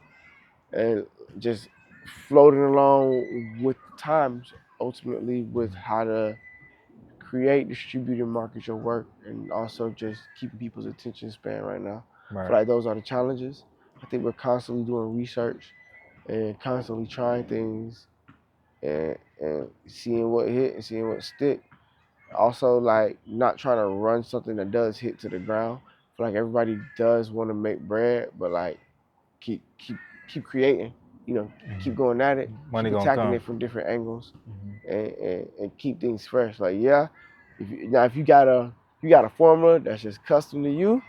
[SPEAKER 2] And just floating along with the times, ultimately with how to create, distribute, and market your work, and also just keeping people's attention span right now. I feel
[SPEAKER 1] Right.
[SPEAKER 2] like those are the challenges. I think we're constantly doing research and constantly trying things and seeing what hit and seeing what stick. Also, like not trying to run something that does hit to the ground. I feel like everybody does want to make bread, but like keep keep keep creating. You know, keep going at it,
[SPEAKER 1] Money
[SPEAKER 2] keep
[SPEAKER 1] gonna
[SPEAKER 2] attacking
[SPEAKER 1] come.
[SPEAKER 2] it from different angles,
[SPEAKER 1] Mm-hmm.
[SPEAKER 2] and keep things fresh. Like yeah, if you got a formula that's just custom to you,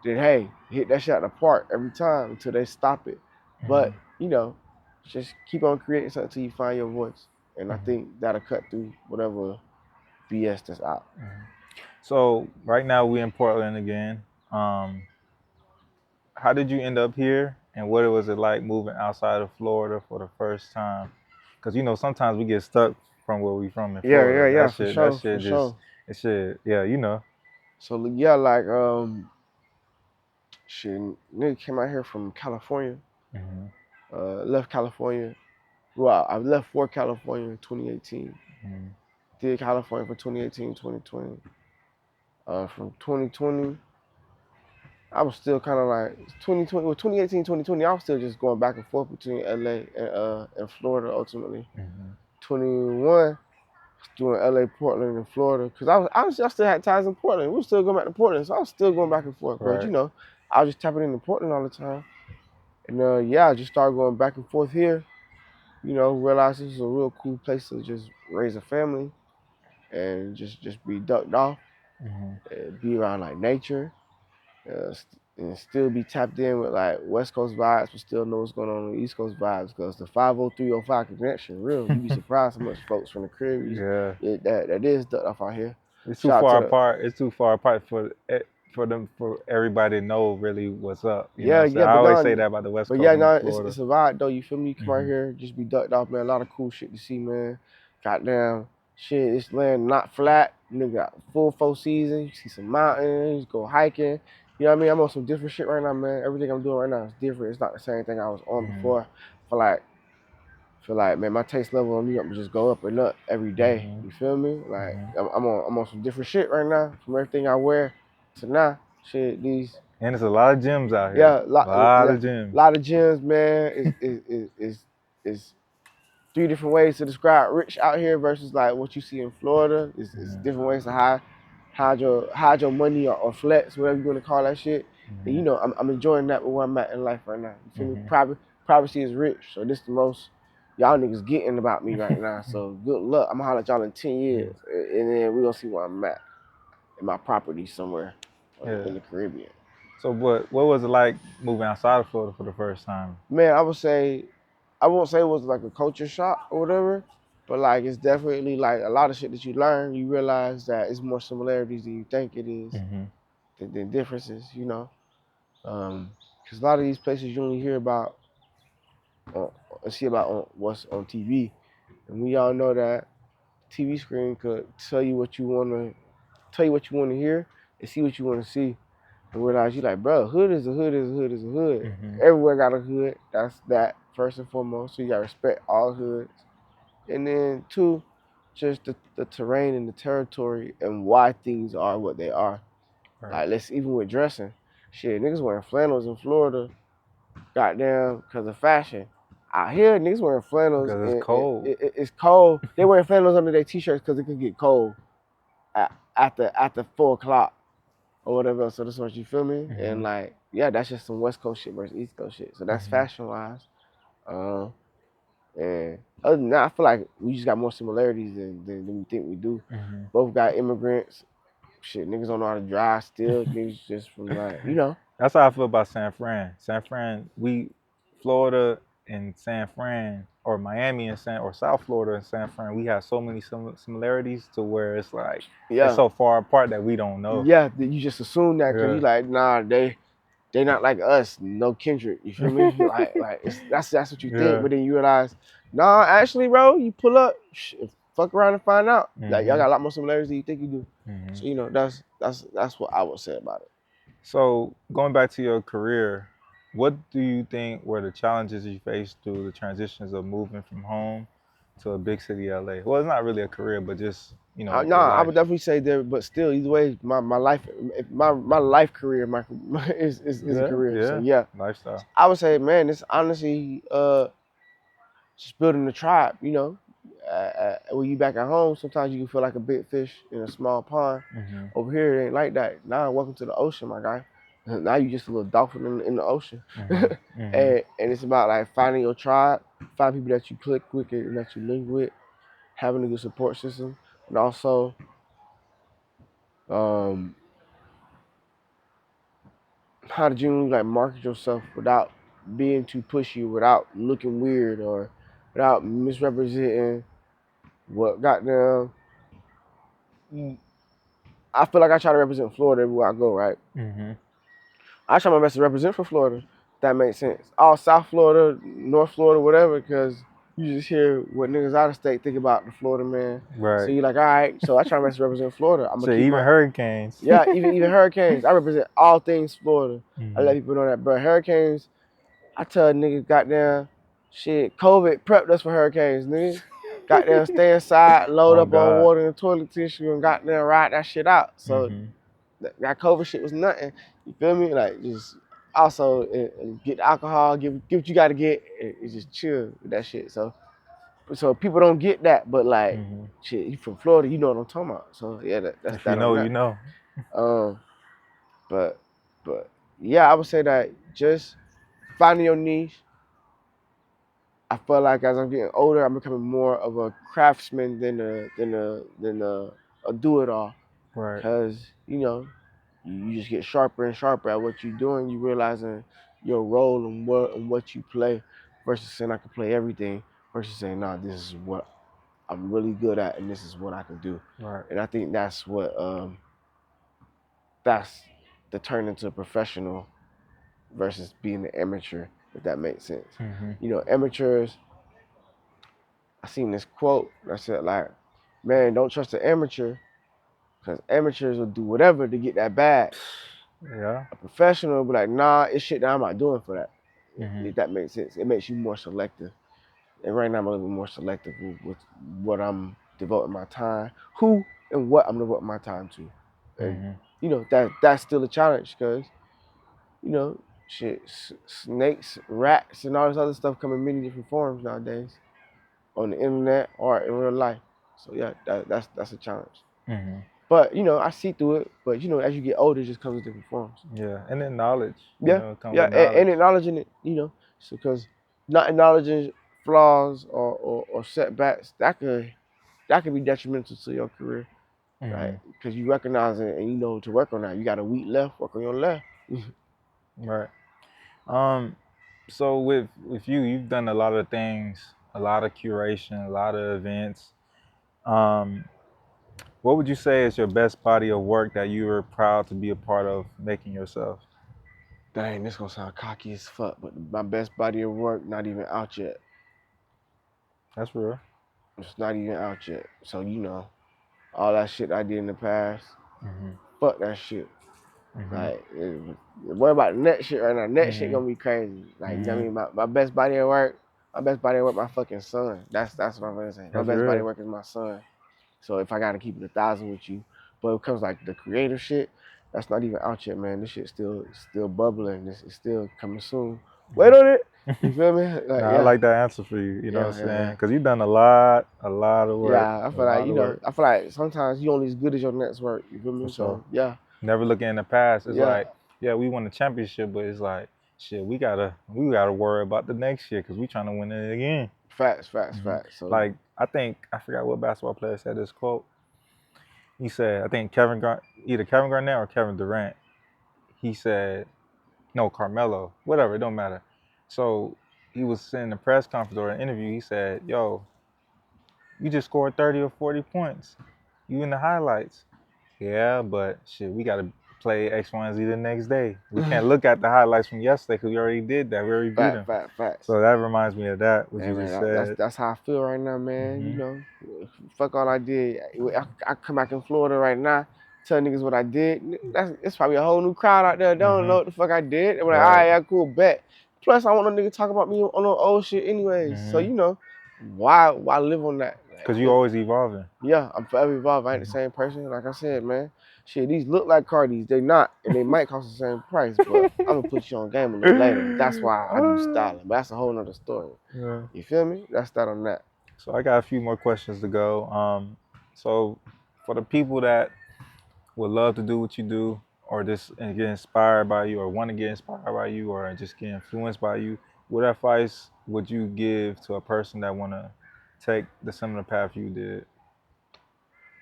[SPEAKER 2] then hey, hit that shot in the park every time until they stop it.
[SPEAKER 1] Mm-hmm.
[SPEAKER 2] But you know, just keep on creating something until you find your voice, and I
[SPEAKER 1] Mm-hmm.
[SPEAKER 2] think that'll cut through whatever BS that's out.
[SPEAKER 1] Mm-hmm. So right now we in Portland again. Um, how did you end up here, and what was it like moving outside of Florida for the first time? Because sometimes we get stuck from where we from in Florida.
[SPEAKER 2] Yeah,
[SPEAKER 1] That
[SPEAKER 2] for
[SPEAKER 1] shit just
[SPEAKER 2] sure.
[SPEAKER 1] it shit. Yeah.
[SPEAKER 2] So yeah, like shit, nigga came out here from California.
[SPEAKER 1] Mm-hmm.
[SPEAKER 2] Left California. Well, I left for California in 2018.
[SPEAKER 1] Mm-hmm.
[SPEAKER 2] Did California for 2018, 2020. From 2020, I was still kind of like 2020, well, 2018, 2020. I was still just going back and forth between LA and Florida. Ultimately,
[SPEAKER 1] Mm-hmm.
[SPEAKER 2] 21 doing LA, Portland, and Florida because I still had ties in Portland. We were still going back to Portland, so I was still going back and forth. But
[SPEAKER 1] Right.
[SPEAKER 2] I was just tapping into Portland all the time. And yeah, I just started going back and forth here. Realized this is a real cool place to just raise a family and just be ducked off,
[SPEAKER 1] Mm-hmm.
[SPEAKER 2] and be around like nature, and still be tapped in with like West Coast vibes, but still know what's going on the East Coast vibes. Because the 50305 connection, real, you'd be surprised how much folks from the Caribbean
[SPEAKER 1] Yeah.
[SPEAKER 2] that is ducked off out here.
[SPEAKER 1] It's too
[SPEAKER 2] Shout out to
[SPEAKER 1] far
[SPEAKER 2] the
[SPEAKER 1] apart. It's too far apart for everybody to know really what's up. You know what
[SPEAKER 2] Yeah,
[SPEAKER 1] I'm saying?
[SPEAKER 2] yeah,
[SPEAKER 1] I
[SPEAKER 2] but
[SPEAKER 1] always
[SPEAKER 2] no,
[SPEAKER 1] say that about the West
[SPEAKER 2] but
[SPEAKER 1] Coast
[SPEAKER 2] yeah,
[SPEAKER 1] and
[SPEAKER 2] no,
[SPEAKER 1] Florida.
[SPEAKER 2] it's a vibe though. You feel me? You come out
[SPEAKER 1] Mm-hmm.
[SPEAKER 2] here, just be ducked off, man. A lot of cool shit to see, man. Goddamn shit, this land not flat. Nigga got full 4 seasons. You see some mountains, go hiking. You know what I mean? I'm on some different shit right now, man. Everything I'm doing right now is different. It's not the same thing I was on
[SPEAKER 1] Mm-hmm.
[SPEAKER 2] before. Feel like man, my taste level on New York just go up and up every day.
[SPEAKER 1] Mm-hmm.
[SPEAKER 2] You feel me? Like
[SPEAKER 1] Mm-hmm.
[SPEAKER 2] I'm on some different shit right now. From everything I wear to now, shit, these
[SPEAKER 1] And there's a lot of gyms out here.
[SPEAKER 2] yeah,
[SPEAKER 1] A lot
[SPEAKER 2] yeah,
[SPEAKER 1] of gyms.
[SPEAKER 2] lot of gyms, man. Is three different ways to describe rich out here versus like what you see in Florida. Is
[SPEAKER 1] Mm-hmm.
[SPEAKER 2] different ways to hide your money or flex, whatever you want to call that shit. And I'm enjoying that with where I'm at in life right now. You feel me?
[SPEAKER 1] Mm-hmm.
[SPEAKER 2] Privacy is rich, so this the most y'all niggas getting about me right now. So good luck. I'm gonna holler at y'all in 10 years, and then we gonna see where I'm at in my property somewhere
[SPEAKER 1] Yeah.
[SPEAKER 2] in the Caribbean.
[SPEAKER 1] So what was it like moving outside of Florida for the first time?
[SPEAKER 2] Man, I won't say it was like a culture shock or whatever, but like it's definitely like a lot of shit that you learn. You realize that it's more similarities than you think it is
[SPEAKER 1] Mm-hmm.
[SPEAKER 2] than differences. Because a lot of these places you only hear about uh, see about on what's on TV, and we all know that TV screen could tell you what you want to hear and see what you want to see. And realize you like, bro, hood is a hood is a hood is a hood.
[SPEAKER 1] Mm-hmm.
[SPEAKER 2] Everywhere got a hood. That's that first and foremost. So you gotta respect all hoods. And then two, just the terrain and the territory and why things are what they are.
[SPEAKER 1] Right.
[SPEAKER 2] Like let's even with dressing. Shit, niggas wearing flannels in Florida, goddamn, because of fashion. Out here, niggas wearing flannels
[SPEAKER 1] Because it's
[SPEAKER 2] and
[SPEAKER 1] cold.
[SPEAKER 2] it's cold. They wearing flannels under their t-shirts because it could get cold after 4 o'clock or whatever. So that's what you feel me?
[SPEAKER 1] Mm-hmm.
[SPEAKER 2] And like, yeah, that's just some West Coast shit versus East Coast shit. So that's
[SPEAKER 1] Mm-hmm.
[SPEAKER 2] fashion wise. And other than that, I feel like we just got more similarities than we think we do.
[SPEAKER 1] Mm-hmm.
[SPEAKER 2] Both got immigrants. Shit, niggas don't know how to drive still. Niggas just from like,
[SPEAKER 1] That's how I feel about San Fran. Florida. in San Fran or Miami and or South Florida and San Fran, we have so many similarities to where it's like it's
[SPEAKER 2] Yeah,
[SPEAKER 1] so far apart that we don't know.
[SPEAKER 2] yeah. You just assume that because you
[SPEAKER 1] Yeah.
[SPEAKER 2] like, nah, they not like us, no kindred. You feel me? Like that's what you think,
[SPEAKER 1] Yeah.
[SPEAKER 2] but then you realize, nah, actually, bro, you pull up, fuck around and find out. Like y'all
[SPEAKER 1] Hmm.
[SPEAKER 2] got a lot more similarities than you think you do.
[SPEAKER 1] Hmm.
[SPEAKER 2] So that's what I would say about it.
[SPEAKER 1] So going back to your career, what do you think were the challenges you faced through the transitions of moving from home to a big city, LA? Well, it's not really a career, but just your
[SPEAKER 2] Nah, I
[SPEAKER 1] life.
[SPEAKER 2] would definitely say there, but still, either way, my life, my life career, is a
[SPEAKER 1] Yeah,
[SPEAKER 2] career. So
[SPEAKER 1] yeah,
[SPEAKER 2] yeah,
[SPEAKER 1] lifestyle.
[SPEAKER 2] I would say, man, it's honestly just building a tribe. When you back at home, sometimes you can feel like a big fish in a small pond.
[SPEAKER 1] Hmm.
[SPEAKER 2] Over here, it ain't like that. Now, welcome to the ocean, my guy. Now you just a little dolphin in the ocean,
[SPEAKER 1] Hmm.
[SPEAKER 2] and
[SPEAKER 1] Hmm.
[SPEAKER 2] and it's about like finding your tribe, find people that you click with and that you link with, having a good support system, and also um, how to genuinely like market yourself without being too pushy, without looking weird, or without misrepresenting what goddamn. I feel like I try to represent Florida everywhere I go, right?
[SPEAKER 1] Hmm.
[SPEAKER 2] I try my best to represent for Florida. If that makes sense. All South Florida, North Florida, whatever, because you just hear what niggas out of state think about the Florida man. So
[SPEAKER 1] Right.
[SPEAKER 2] you're like, all right. So I try my best to represent Florida. I'm gonna
[SPEAKER 1] So
[SPEAKER 2] keep
[SPEAKER 1] even
[SPEAKER 2] my
[SPEAKER 1] hurricanes.
[SPEAKER 2] yeah, even hurricanes. I represent all things Florida. I
[SPEAKER 1] Hmm.
[SPEAKER 2] let people know that, bro. Hurricanes. I tell niggas, goddamn, shit. COVID prepped us for hurricanes, nigga. Goddamn, stay inside, load
[SPEAKER 1] Oh
[SPEAKER 2] up on
[SPEAKER 1] God.
[SPEAKER 2] water and toilet tissue, and goddamn ride that shit out. So
[SPEAKER 1] Hmm.
[SPEAKER 2] that COVID shit was nothing. You feel me? Like just also get alcohol, get what you got to get, and just chill with that shit. So people don't get that, but like
[SPEAKER 1] Hmm.
[SPEAKER 2] shit, you from Florida, you know what I'm talking about. So yeah, that's
[SPEAKER 1] If you
[SPEAKER 2] that on
[SPEAKER 1] know, you
[SPEAKER 2] that.
[SPEAKER 1] know.
[SPEAKER 2] Um, but but yeah, I would say that just finding your niche. I feel like as I'm getting older, I'm becoming more of a craftsman than a do it all.
[SPEAKER 1] Right.
[SPEAKER 2] Cause you just get sharper and sharper at what you're doing. You realizing your role and what you play, versus saying I can play everything, versus saying nah, this is what I'm really good at and this is what I can do.
[SPEAKER 1] Right.
[SPEAKER 2] And I think that's the turn into a professional versus being an amateur, if that makes sense.
[SPEAKER 1] Hmm.
[SPEAKER 2] Amateurs. I seen this quote that said like, man, don't trust the amateur because amateurs will do whatever to get that bag.
[SPEAKER 1] Yeah.
[SPEAKER 2] A professional will be like, nah, it's shit that I'm not doing for that.
[SPEAKER 1] Hmm.
[SPEAKER 2] If that makes sense. It makes you more selective. And right now I'm a little bit more selective with what I'm devoting my time, who and what I'm devoting my time to. And
[SPEAKER 1] Hmm.
[SPEAKER 2] that's still a challenge because, you know, shit, snakes, rats, and all this other stuff come in many different forms nowadays on the internet or in real life. So yeah, that's a challenge.
[SPEAKER 1] Hmm.
[SPEAKER 2] But I see through it. But as you get older, it just comes in different forms.
[SPEAKER 1] Yeah. And then knowledge.
[SPEAKER 2] Yeah,
[SPEAKER 1] It comes
[SPEAKER 2] yeah,
[SPEAKER 1] with knowledge.
[SPEAKER 2] and acknowledging it, so because not acknowledging flaws or setbacks that could be detrimental to your career, right?
[SPEAKER 1] Hmm.
[SPEAKER 2] Because you recognize it and you know to work on that. You got a weak left, work on your left.
[SPEAKER 1] Right. Um. So with you, you've done a lot of things, a lot of curation, a lot of events. Um. What would you say is your best body of work that you were proud to be a part of making yourself?
[SPEAKER 2] Dang, this gonna sound cocky as fuck, but my best body of work not even out yet.
[SPEAKER 1] That's real.
[SPEAKER 2] It's not even out yet. So all that shit I did in the past,
[SPEAKER 1] Hmm.
[SPEAKER 2] fuck that shit.
[SPEAKER 1] Hmm.
[SPEAKER 2] Like, worry about the next shit right now. Next shit
[SPEAKER 1] Hmm.
[SPEAKER 2] gonna be crazy. Like, you know what I
[SPEAKER 1] Hmm.
[SPEAKER 2] mean? My best body at work, my fucking son. That's what I'm gonna say. My
[SPEAKER 1] That's
[SPEAKER 2] best body at
[SPEAKER 1] real.
[SPEAKER 2] work is my son. So if I gotta keep it 1,000 with you, but when it comes like the creative shit, that's not even out yet, man. This shit still bubbling. This is still coming soon. Wait on it. You feel me? Like,
[SPEAKER 1] Nah, I
[SPEAKER 2] yeah,
[SPEAKER 1] like that answer for you. You know what
[SPEAKER 2] yeah,
[SPEAKER 1] I'm
[SPEAKER 2] yeah,
[SPEAKER 1] saying?
[SPEAKER 2] yeah.
[SPEAKER 1] Because you've done a lot of work,
[SPEAKER 2] Yeah, I
[SPEAKER 1] a
[SPEAKER 2] feel like
[SPEAKER 1] lot of work.
[SPEAKER 2] sometimes you only as good as your next work. You feel
[SPEAKER 1] For
[SPEAKER 2] me?
[SPEAKER 1] sure.
[SPEAKER 2] So yeah,
[SPEAKER 1] Never looking in the past. It's
[SPEAKER 2] yeah.
[SPEAKER 1] like, yeah, we won the championship, but it's like, shit, we gotta worry about the next year because we trying to win it again.
[SPEAKER 2] Facts, facts,
[SPEAKER 1] Hmm.
[SPEAKER 2] facts. So
[SPEAKER 1] Like I forgot what basketball player said this quote. He said, I think either Kevin Garnett or Kevin Durant. He said, no, Carmelo, whatever, it don't matter. So he was sitting in the press conference or an interview. He said, "Yo, you just scored 30 or 40 points. You in the highlights." Yeah, but shit, we gotta play X, Y, and Z the next day. We can't look at the highlights from yesterday because we already did that. We already beat them.
[SPEAKER 2] Facts.
[SPEAKER 1] So that reminds me of that, what
[SPEAKER 2] Hey
[SPEAKER 1] you
[SPEAKER 2] man,
[SPEAKER 1] just said.
[SPEAKER 2] that's how I feel right now, man. You
[SPEAKER 1] Hmm.
[SPEAKER 2] know, fuck all I did. I come back in Florida right now, tell niggas what I did. It's probably a whole new crowd out there. They don't know
[SPEAKER 1] Hmm.
[SPEAKER 2] what the fuck I did. They're like, all
[SPEAKER 1] Right.
[SPEAKER 2] right, yeah, cool, bet. Plus, I want no nigga talk about me on no old shit anyways. So
[SPEAKER 1] Hmm.
[SPEAKER 2] you know, why live on that?
[SPEAKER 1] Because you always evolving.
[SPEAKER 2] Yeah, I'm forever evolved. I ain't the
[SPEAKER 1] Hmm.
[SPEAKER 2] same person. Like I said, man. Shit, these look like Cardis. They not, and they might cost the same price. But I'm gonna put you on game a little later. That's why I do styling. But that's a whole nother story.
[SPEAKER 1] Yeah.
[SPEAKER 2] You feel me? That's that on that.
[SPEAKER 1] So I got a few more questions to go. So for the people that would love to do what you do, or just get inspired by you, or want to get inspired by you, or just get influenced by you, what advice would you give to a person that want to take the similar path you did?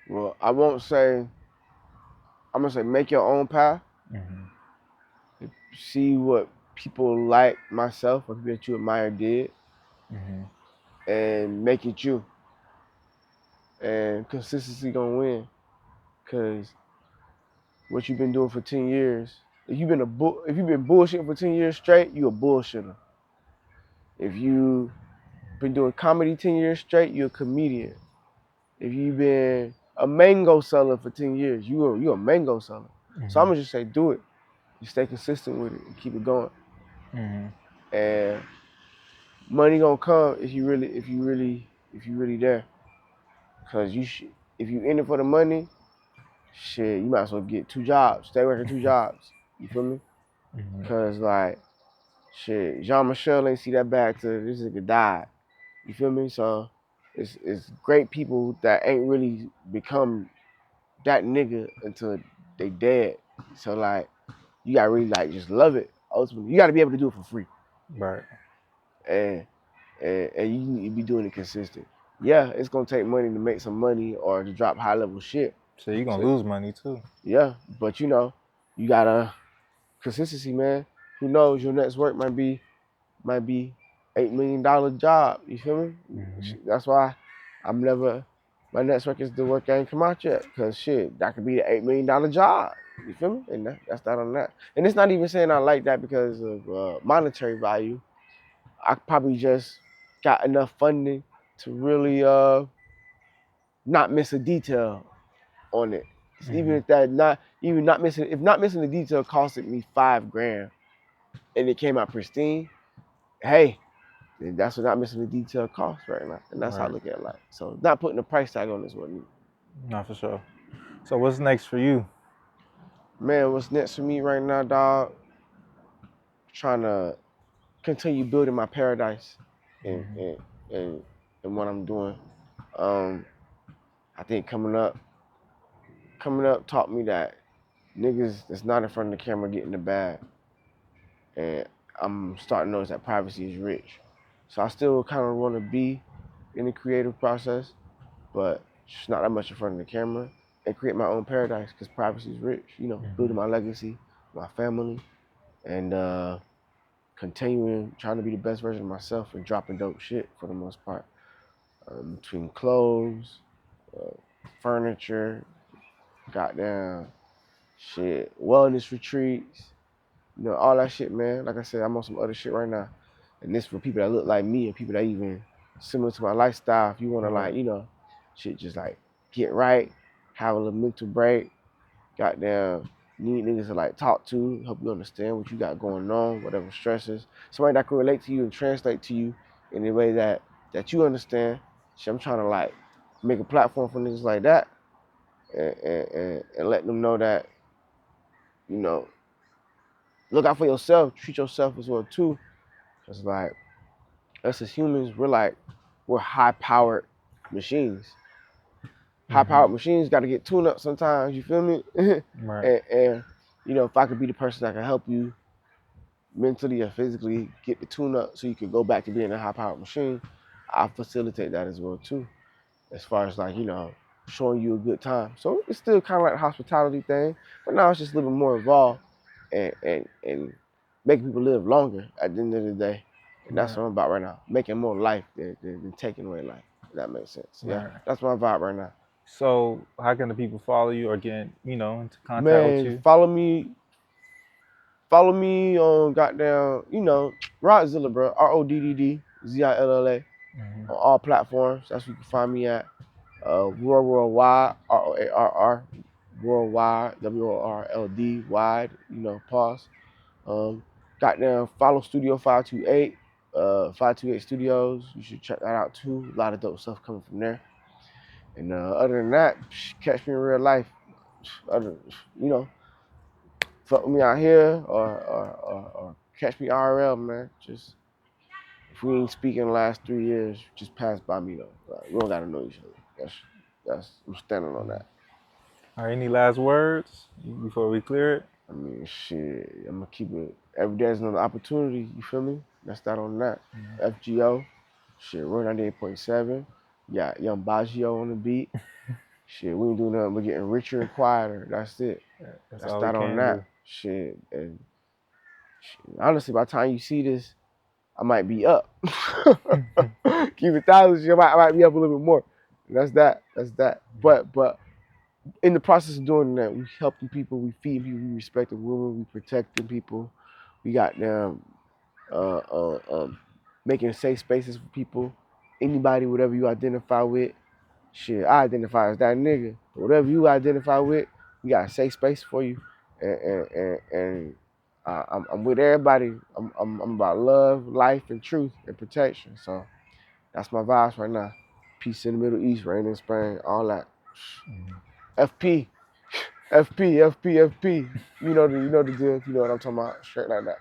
[SPEAKER 2] Well, I won't say. I'm gonna say make your own path.
[SPEAKER 1] Hmm.
[SPEAKER 2] See what people like myself or people that you admire did,
[SPEAKER 1] Hmm.
[SPEAKER 2] and make it you. And consistency gonna win. Cause what you've been doing for 10 years, if you've been bullshitting for 10 years straight, you a bullshitter. If you been doing comedy 10 years straight, you're a comedian. If you've been a mango seller for 10 years, you a mango seller. So I'm
[SPEAKER 1] Hmm.
[SPEAKER 2] gonna just say do it. You stay consistent with it and keep it going.
[SPEAKER 1] Hmm.
[SPEAKER 2] And money gonna come if you really there. Cause if you in it for the money, shit, you might as well get 2 jobs. Stay working 2 jobs. You feel me?
[SPEAKER 1] Hmm.
[SPEAKER 2] Cause like shit, Jean Michel ain't see that bag till this nigga died. You feel me? So it's great people that ain't really become that nigga until they dead. So like you gotta really like just love it. Ultimately, you gotta be able to do it for free,
[SPEAKER 1] Right.
[SPEAKER 2] and and you need to be doing it consistent. Yeah, it's gonna take money to make some money or to drop high level shit.
[SPEAKER 1] So you're gonna
[SPEAKER 2] So
[SPEAKER 1] lose money too.
[SPEAKER 2] yeah, but you know, you gotta consistency, man. Who knows? Your next work might be $8 million job. You feel me?
[SPEAKER 1] Hmm.
[SPEAKER 2] That's why I'm never. My next work is the work that ain't come out yet. Cause shit, that could be the $8 million job. You feel me? And that's that on that. And it's not even saying I like that because of monetary value. I probably just got enough funding to really not miss a detail on it. Even
[SPEAKER 1] Hmm.
[SPEAKER 2] if that not even not missing if not missing the detail costed me $5 grand and it came out pristine, hey, then that's what not missing the detail costs right now. And that's how I
[SPEAKER 1] Right.
[SPEAKER 2] look at life. So not putting a price tag on this one.
[SPEAKER 1] Not for sure. So what's next for you?
[SPEAKER 2] Man, what's next for me right now, dog? Trying to continue building my paradise and
[SPEAKER 1] Hmm.
[SPEAKER 2] and and, and what I'm doing. Um, I think coming up taught me that niggas that's not in front of the camera get in the bag. And I'm starting to notice that privacy is rich. So I still kind of want to be in the creative process, but just not that much in front of the camera and create my own paradise because privacy is rich. You know, building
[SPEAKER 1] Hmm.
[SPEAKER 2] my legacy, my family, and continuing trying to be the best version of myself and dropping dope shit for the most part. Between clothes, uh, furniture, goddamn shit, wellness retreats, you know, all that shit, man. Like I said, I'm on some other shit right now. And this for people that look like me and people that even similar to my lifestyle. If you want to like,
[SPEAKER 1] Right.
[SPEAKER 2] you know, shit just like get right, have a little mental break, goddamn, need niggas to like talk to, help you understand what you got going on, whatever stresses. Somebody that can relate to you and translate to you in a way that you understand. Shit, I'm trying to like make a platform for niggas like that and let them know that, you know, look out for yourself, treat yourself as well too. Cause like us as humans, we're high powered machines. High
[SPEAKER 1] Hmm.
[SPEAKER 2] powered machines got to get tuned up sometimes. You feel me?
[SPEAKER 1] Right.
[SPEAKER 2] and you know, if I could be the person that can help you mentally or physically get the tune up so you can go back to being a high powered machine, I facilitate that as well too. As far as like, you know, showing you a good time. So it's still kind of like a hospitality thing, but now it's just a little bit more involved and making people live longer at the end of the day. And that's what I'm about right now. Making more life than taking away life. If that makes sense. Yeah.
[SPEAKER 1] Right.
[SPEAKER 2] That's my vibe right now.
[SPEAKER 1] So how can the people follow you or get, into contact with
[SPEAKER 2] Man,
[SPEAKER 1] you?
[SPEAKER 2] follow me on goddamn, Rodddzilla, bro. RODDDZILLA
[SPEAKER 1] Hmm.
[SPEAKER 2] on all platforms. That's where you can find me at. Roarr Worldwide, ROARR, Worldwide, WORLD, wide, pause. Um, Goddamn, follow Studio 528, 528 Studios. You should check that out too. A lot of dope stuff coming from there. And other than that, catch me in real life. Other, you know, fuck with me out here or catch me IRL, man. Just if we ain't speaking the last 3 years, just pass by me though. We don't gotta know each other. That's I'm standing on that.
[SPEAKER 1] All right, any last words before we clear it?
[SPEAKER 2] I mean, shit, I'm gonna keep it. Every day is another opportunity. You feel me? That's that on that. FGO, shit, Roar 98.7. Yeah, Young Baggio on the beat. Shit, we ain't doing nothing but getting richer and quieter. That's it.
[SPEAKER 1] That's
[SPEAKER 2] That's
[SPEAKER 1] all we
[SPEAKER 2] that on
[SPEAKER 1] can do.
[SPEAKER 2] that. Shit, and shit, honestly, by the time you see this, I might be up. Keep it thousand, shit, I might be up a little bit more. That's that. That's that. But in the process of doing that, we helping people, we feeding people, we respecting women, we protecting people. We got them making safe spaces for people. Anybody, whatever you identify with, shit, I identify as that nigga. Whatever you identify with, we got a safe space for you. And I'm with everybody. I'm about love, life, and truth and protection. So that's my vibes right now. Peace in the Middle East, rain in Spain, all that. FP, FP, FP, FP. You know the deal. You know what I'm talking about. Straight like that.